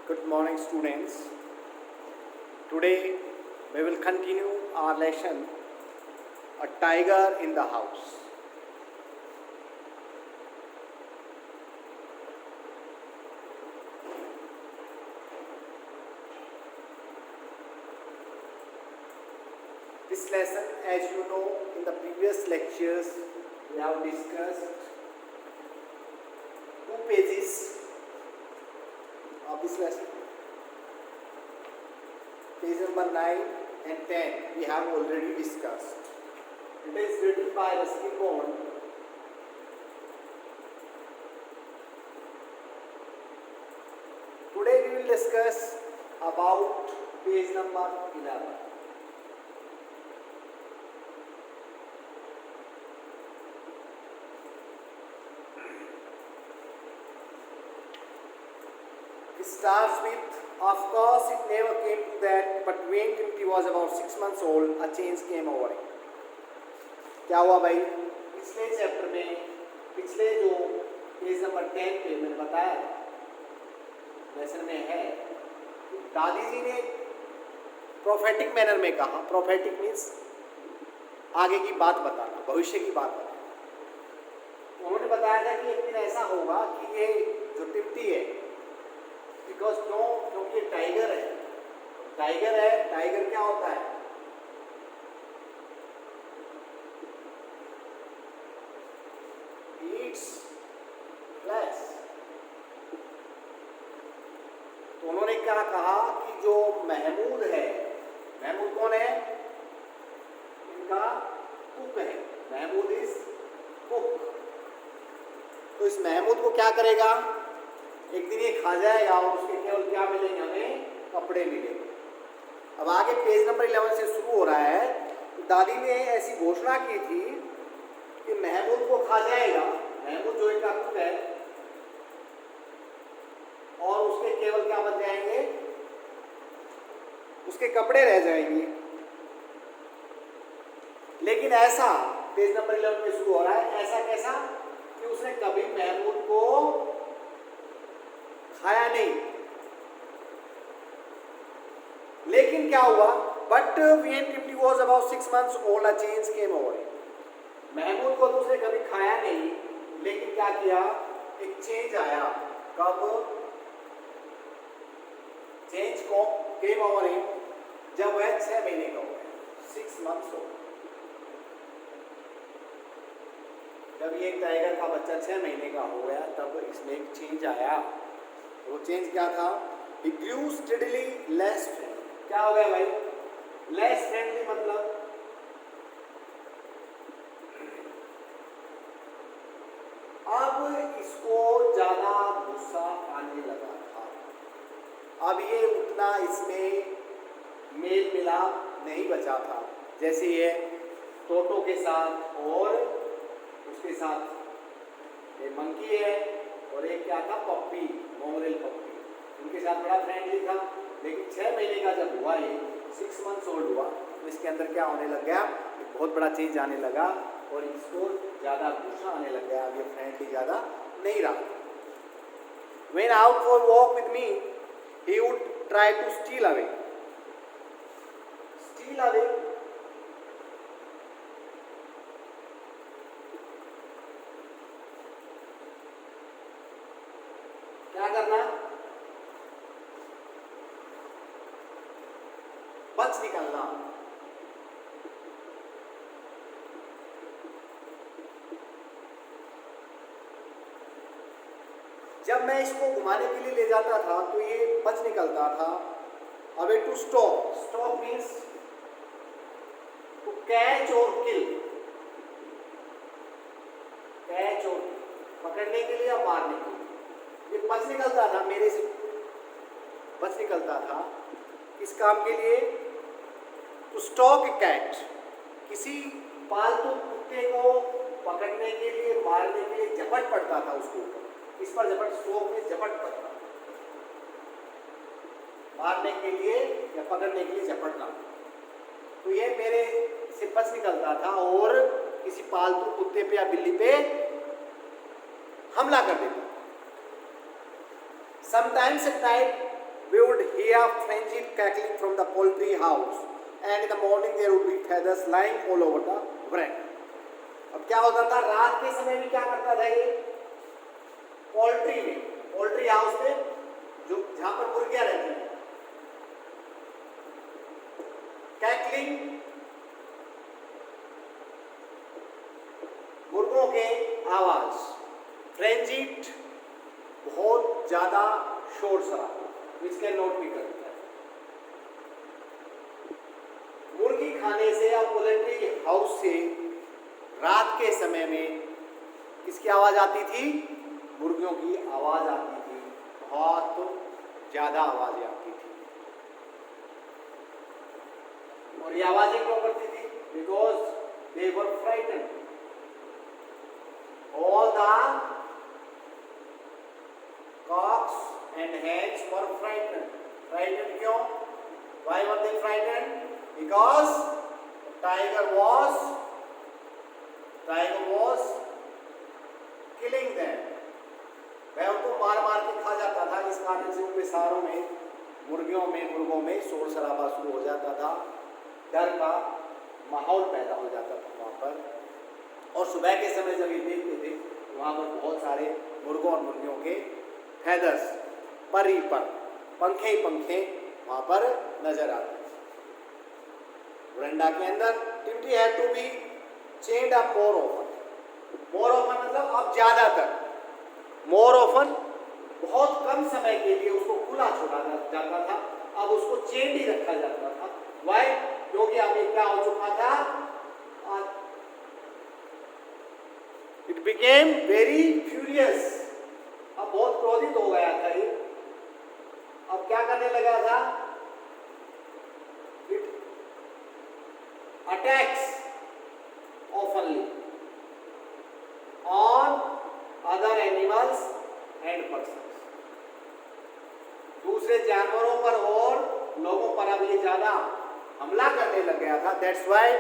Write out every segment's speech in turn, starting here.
Good morning, students. Today we will continue our lesson, A Tiger in the House. This lesson, as you know, in the previous lectures, we have discussed two pages of this lesson. Page number 9 and 10 we have already discussed. It is written by Ruskin Bond. Today we will discuss about page number 11. It starts with, of course it never came to that, but when Timothy was about 6 months old, a change came over him. क्या हुआ भाई? पिछले chapter में, पिछले जो page number 10 पे मैंने बताया लेसन में है, दादी जी ने प्रोफेटिक मैनर में कहा. प्रोफेटिक मीन्स आगे की बात बताना, भविष्य की बात बताना. उन्होंने बताया था कि एक दिन ऐसा होगा कि ये जो टिप्टी है, बिकॉज क्योंकि ये टाइगर है, टाइगर क्या होता है? Yeats flash. तो उन्होंने क्या कहा कि जो महमूद है, महमूद कौन है? इनका कुक है. Mahmood is cook. तो इस महमूद को क्या करेगा? एक दिन ये खा जाएगा और उसके केवल क्या मिलेंगे? हमें कपड़े मिलेंगे. अब आगे पेज नंबर 11 से शुरू हो रहा है. दादी ने ऐसी घोषणा की थी कि महमूद को खा जाएगा, महमूद जो इनका कुक है, और उसके केवल क्या बच जाएंगे? उसके कपड़े रह जाएंगे. लेकिन ऐसा पेज नंबर 11 में शुरू हो रहा है. ऐसा कैसा कि उसने कभी महमूद को खाया नहीं. लेकिन क्या हुआ? But when Timothy was about 6 months old, a change came over him. Mahmood को तो उसने कभी खाया नहीं, लेकिन क्या किया? एक चेंज आया. कब? चेंज को came over him जब वह 6 महीने का हो गया. 6 months old. जब ये टाइगर का बच्चा 6 महीने का हो गया, तब इसमें एक चेंज आया. वो चेंज क्या था? He grew steadily less friendly. क्या हो गया भाई? Less friendly मतलब अब इसको ज्यादा गुस्सा आने लगा था. अब ये उतना इसमें मेल मिलाप नहीं बचा था जैसे ये तोतो के साथ और उसके साथ ये मंकी है और एक क्या था? पप्पी, मोंगरेल पप्पी. उनके साथ बड़ा फ्रेंडली था. लेकिन 6 महीने का जब हुआ, ये 6 months ओल्ड हुआ, तो इसके अंदर क्या होने लग गया? एक बहुत बड़ा चेंज आने लगा और इसको ज़्यादा गुस्सा आने लग गया. अब ये फ्रेंडली ज़्यादा नहीं रहा. When out for walk with me, he would try to steal away. Steal away. क्या करना? बच निकलना. जब मैं इसको घुमाने के लिए ले जाता था तो ये बच निकलता था. Away to stop. Stop means to catch और किल. कैच और पकड़ने के लिए या मारने के लिए. ये बच निकलता था, मेरे से बच निकलता था. किस काम के लिए? To stalk a cat. किसी पालतू कुत्ते को पकड़ने के लिए, मारने के लिए झपट पड़ता था उसको ऊपर. इस पर झपट, स्टॉक में झपट पड़ता. मारने के लिए या पकड़ने के लिए झपटना. तो ये मेरे से बच निकलता था और किसी पालतू कुत्ते पे या बिल्ली पे हमला कर देता. Sometimes at night we would hear frenzied cackling from the poultry house, and in the morning there would be feathers lying all over the veranda. अब क्या होता था, रात के समय में क्या करता था ये, पोल्ट्री हाउस में, जो जहां पर मुर्गियां रहती हैं, कैकलिंग, मुर्गों के आवाज, फ्रेंजीड, बहुत ज्यादा शोर शराबा, इसके नोट भी करता है। मुर्गी खाने से या पोल्ट्री हाउस से रात के समय में किसकी आवाज आती थी, मुर्गियों की आवाज आती थी, बहुत ज्यादा आवाजें आती थी। और ये आवाजें क्यों करती थी, because they were frightened, all the cocks and hens were frightened. Frightened क्यों? Why were they frightened? Because tiger was killing them. वह उनको मार मार के खा जाता था, इस कारण से उनके सारों में, मुर्गों में शोर शराबा शुरू हो जाता था, डर का माहौल पैदा हो जाता था वहाँ पर। और सुबह के समय जब ये देखते थे वहाँ पर बहुत सारे मुर्गों और मुर्गियों के फेदर्स, पंखे ही पंखे वहां पर नजर आते थे। वरांडा के अंदर Timothy had to be changed up more often मतलब अब ज्यादातर, मोर ऑफन बहुत कम समय के लिए उसको खुला छोड़ा जाता था, अब उसको चेंज ही रखा जाता था। वाई? क्योंकि अब ये क्या हो चुका था, इट बिकेम वेरी फ्यूरियस, अब बहुत क्रोधित हो गया था ये, अब क्या करने लगा था, it attacks ऑफनली on other animals and persons, दूसरे जानवरों पर और लोगों पर अब ये ज्यादा हमला करने लग गया था। That's why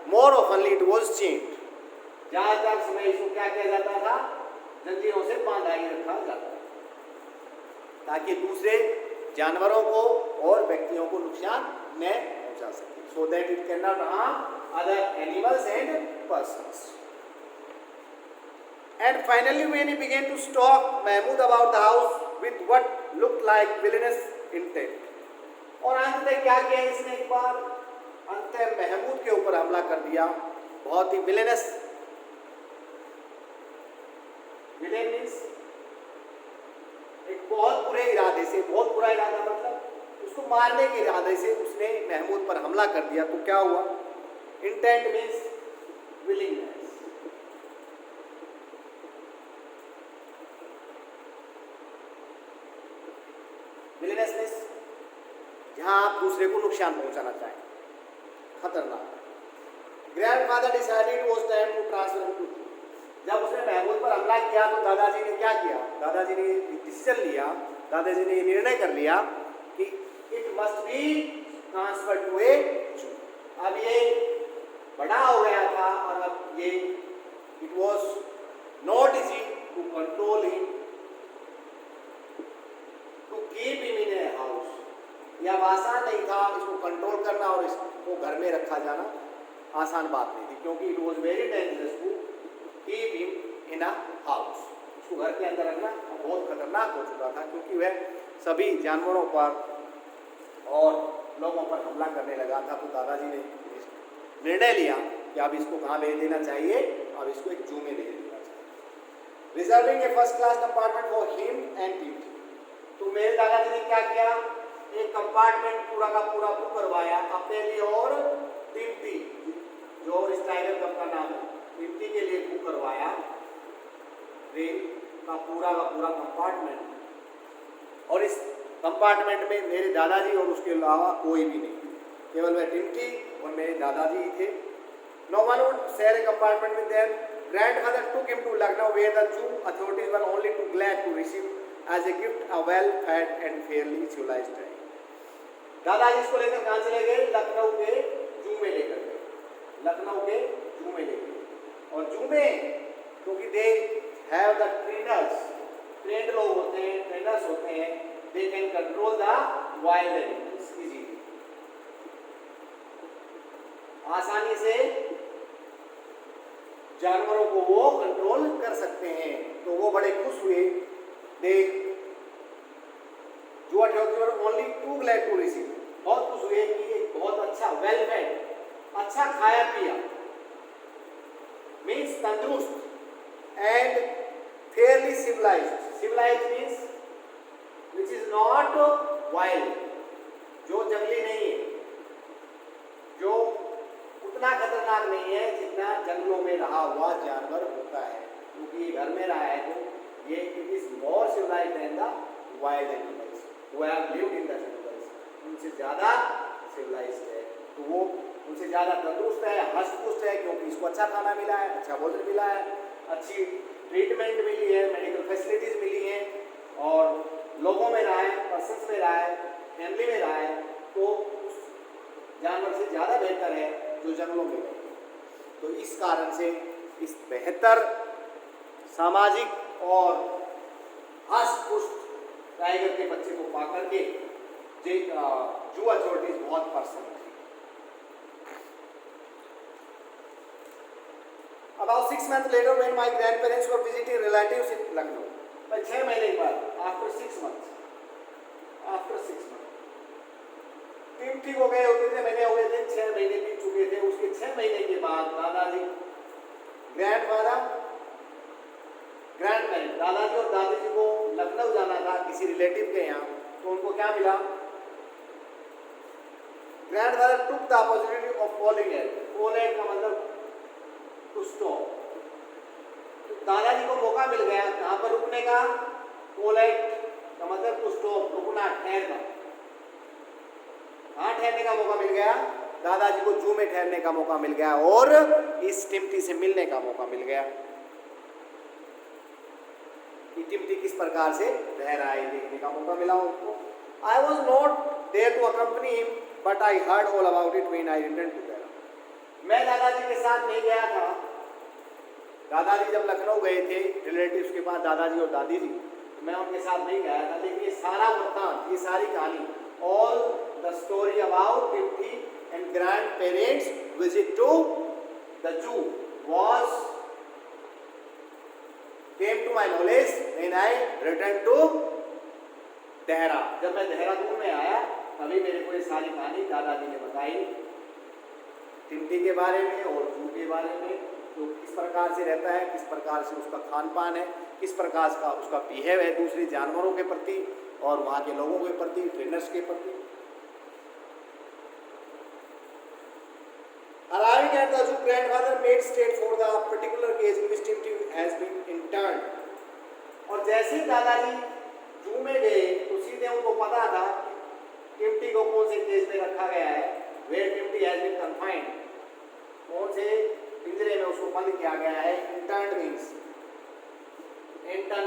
more ऑफनली it was changed, ज्यादातर समय इसको क्या किया जाता था, जंजीरों से बांधा ही रखा जाता है ताकि दूसरे जानवरों को और व्यक्तियों को नुकसान न पहुंचा सके, so that it can not harm other animals and persons. And finally when he began to stalk Mahmood about the house with what looked like villainous intent, और अंत में क्या किया इसने, एक बार अंत में महमूद के ऊपर हमला कर दिया, बहुत ही विलेनस, विलेन मीन्स एक बहुत बुरे इरादे से, बहुत बुरा इरादा मतलब उसको मारने के इरादे से उसने महमूद पर हमला कर दिया। तो क्या हुआ, intent means willingness, willingness means जहां आप दूसरे को नुकसान पहुंचाना चाहें, खतरनाक। Grandfather decided it was time to transfer to, जब उसने महमूद पर हमला किया तो दादाजी ने क्या किया, दादाजी ने डिसीजन लिया, दादाजी ने निर्णय कर लिया कि it must be transfer to a zoo. अब ये बड़ा हो गया था और अब ये it was not easy to control him, to keep him in a house, यह आसान नहीं था इसको कंट्रोल करना और इसको घर में रखा जाना आसान बात नहीं थी, क्योंकि it was very dangerous to keep him in a house, उसको घर के अंदर रखना बहुत खतरनाक हो चुका था, क्योंकि वह सभी जानवरों पर और लोगों पर हमला करने लगा था। तो दादाजी ने निर्णय लिया कि अब इसको कहाँ ले देना चाहिए, अब इसको एक जू में ले देना चाहिए, reserving a first class compartment for him and Timothy. तो मेरे दादाजी ने क्या किया, एक कंपार्टमेंट पूरा का पूरा बुक करवाया अपने लिए और टिम्टी, जो इस टाइगर कप का नाम है, टिम्टी के लिए बुक करवाया ट्रेन का पूरा कंपार्टमेंट, और इस कंपार्टमेंट में मेरे दादाजी और उसके अलावा कोई भी नहीं, केवल वह टिम्टी और मेरे दादाजी ही थे। No one would share a compartment with them. Grandfather took him to Lucknow where the zoo authorities were only too glad to receive as a gift a well fed and fairly civilised tiger. दादाजी इसको लेकर कहाँ चले गए, लखनऊ के जू में लेकर गए, लखनऊ के जू में लेकर, और जू में क्योंकि they have the trainers, trend लोग होते हैं, ट्रेनर्स होते हैं, they can control the wild animals easily, आसानी से जानवरों को वो कंट्रोल कर सकते हैं। तो वो बड़े खुश हुए। दे जो only too glad to receive, बहुत खुश हुए कि एक बहुत अच्छा वेल फेड, अच्छा खाया पिया, मीन्स तंदुरुस्त and fairly civilised. Civilised means which is not wild, जो जंगली नहीं है, जो उतना खतरनाक नहीं है जितना जंगलों में रहा हुआ जानवर होता है, क्योंकि ये घर में रहा है तो ये it is more civilised than the wild animals who have lived in the jungles. उनसे ज़्यादा सिविलाइज्ड है, तो वो उनसे ज़्यादा तंदुरुस्त है, हष्ट-पुष्ट है, क्योंकि इसको अच्छा खाना मिला है, अच्छा भोजन मिला है, अच्छी ट्रीटमेंट मिली है, मेडिकल फैसिलिटीज़ मिली हैं, और लोगों में रहा है, पर्सन्स में रहा है, फैमिली में रहा है, तो उस जानवर से ज़्यादा बेहतर है जो जंगलों में रहे। तो इस कारण से इस बेहतर सामाजिक और हष्ट-पुष्ट टाइगर के बच्चे को पा करके जू अथॉरिटीज बहुत प्रसन्न थी। About 6 months later, when my grandparents were visiting relatives in Lucknow, मैं 6 महीने के बाद, after 6 months, टिमटी को गए होते थे, महीने हो गए थे, 6 महीने बीत चुके थे। उसके 6 महीने के बाद दादाजी, ग्रैंडफादर, ग्रैंडपेरेंट, दादाजी और दादी जी को लखनऊ जाना था किसी रिलेटिव के यहाँ, तो उनको क्या मिला? Grandfather took the opportunity of calling at, call at का मतलब टू स्टॉप। दादाजी को मौका मिल गया कहाँ पर रुकने का? कॉल एट का मतलब टू स्टॉप, रुकना, ठहरना। कहाँ ठहरने का मौका मिल गया? दादाजी को जू में ठहरने का मौका मिल गया और इस टिमटी से मिलने का मौका मिल गया। टिमटी किस प्रकार से रह रहा है देखने का मौका मिला उनको। I was not there to accompany him, but I heard all about it when I returned to Tehran. मैं दादाजी के साथ नहीं गया था। दादाजी जब लखनऊ गए थे रिलेटिव्स के पास, दादाजी और दादी जी, मैं उनके साथ नहीं गया था, लेकिन ये सारा वृत्तांत, ये सारी कहानी, all the story about Timti and grandparents visit to the zoo was came to my knowledge when I returned to Dehra. जब मैं देहरादून में आया तभी मेरे को ये सारी कहानी दादाजी ने बताई टिमटी के बारे में और जू के बारे में, तो किस प्रकार से रहता है, किस प्रकार से उसका खान पान है, किस प्रकार का उसका बिहेव है दूसरे जानवरों के प्रति और वहाँ के लोगों के प्रति, ट्रेनर्स के प्रति। Arriving at the zoo, grandfather made straight for the particular cage in which Timty has been interned. और जैसे ही दादाजी जू में गए तो सीधे उनको पता था टिमटी को कौन से केज में रखा गया है, where Timty has been confined, कौन से पिंजरे में उसको बंद किया गया है। intern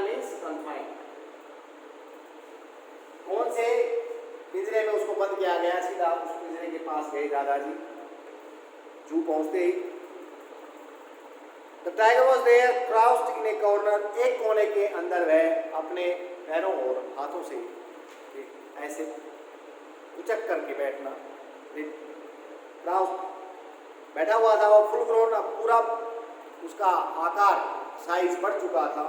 means confined, कौन से पिंजरे में उसको बंद किया गया। सीधा उस पिंजरे के पास गए दादाजी। जू पहुंचते ही The tiger was there, crouched in a corner, एक कोने के अंदर वह अपने पैरों और हाथों से ऐसे उचक करके बैठना, बैठा हुआ था। वो फुल ग्रोन, पूरा उसका आकार साइज बढ़ चुका था।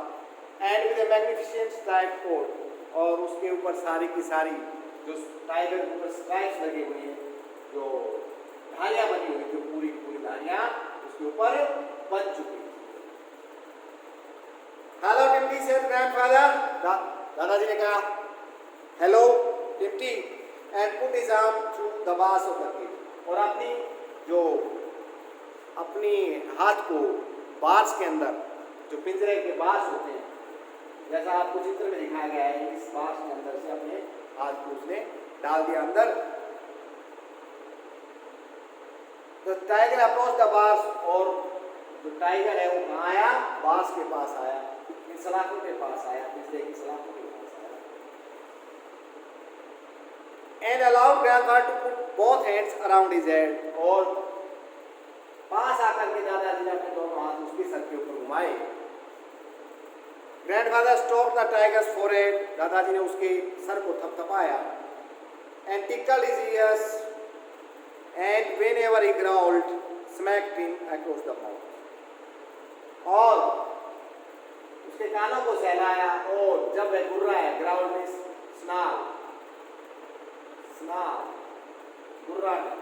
And with a magnificent stripe coat, और उसके ऊपर सारी की सारी जो टाइगर के ऊपर स्ट्राइप्स लगे हुए हैं, जो धारियां बनी हुई थी, पूरी पूरी धारियां उसके ऊपर बन चुकी। हेलो टिमटी सेड ग्रैंडफादर, दादाजी ने कहा hello Timothy, and put his arm through the bars of the cage, और अपनी हाथ को बार्स के अंदर, जो पिंजरे के बार्स होते हैं, जैसा आपको चित्र में दिखाया गया है, इस बार्स के अंदर से अपने हाथ को उसने डाल दिया अंदर। तो टाइगर अप्रोच द बार्स, और जो टाइगर है वो कहाँ आया? बार्स के पास आया, इन सलाखों के पास आया, पिंजरे की सलाखों के पास आया। And allowed grandfather to put both hands around his head, और पास आकर के दादाजी ने अपने दोनों हाथ उसके सर के ऊपर घुमाए। Grandfather stroked the tigers forehead, दादाजी ने उसके सर को थपथपाया। and tickled his ears, and whenever he growled, smacked him across the mouth. और उसके कानों को सहलाया, और जब वह गुर्रा है, ग्राउल में स्नाल, स्नाल, गुर्रा है,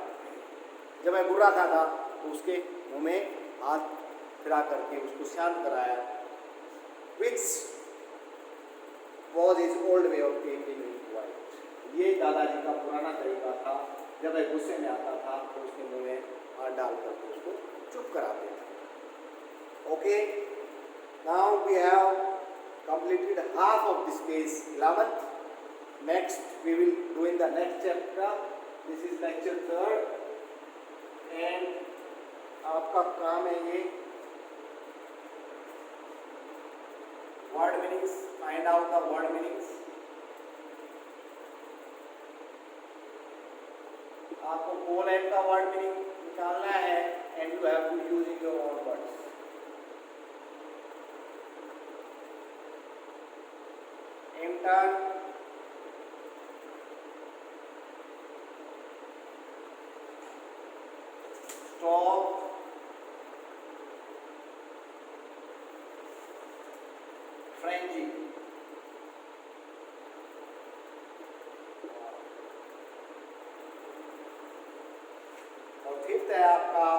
जब वह गुर्रा था तो उसके मुंह में हाथ फिरा करके उसको शांत कराया, which was his old way of taking him quiet. ये दादाजी का पुराना तरीका था, जब वह गुस्से में आता था तो उसके मुंह में हाथ डाल करके उसको चुप कराते थे. Okay, now we have completed half of this page 11th. Next we will do in the next chapter. This is lecture 3rd, and आपका काम है ये word meanings, find out the word meanings. आपको पोलैंड का word meaning निकालना है, and you have to use in your own words. Intern, stop, frenzy. और fifth है आपका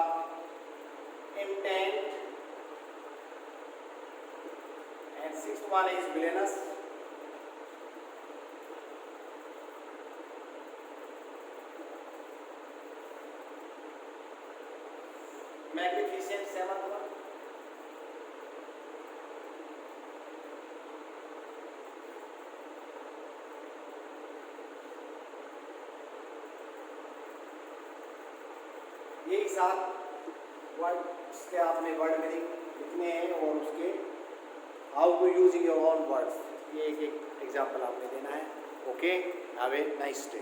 intent, and sixth one is villainous. Magnificent seventh one. यही 7 words के आपने वर्ड मीनिंग लिखने हैं, और उसके how to use in your own words, ये एक एग्जाम्पल आपने देना है. Okay, have a nice day.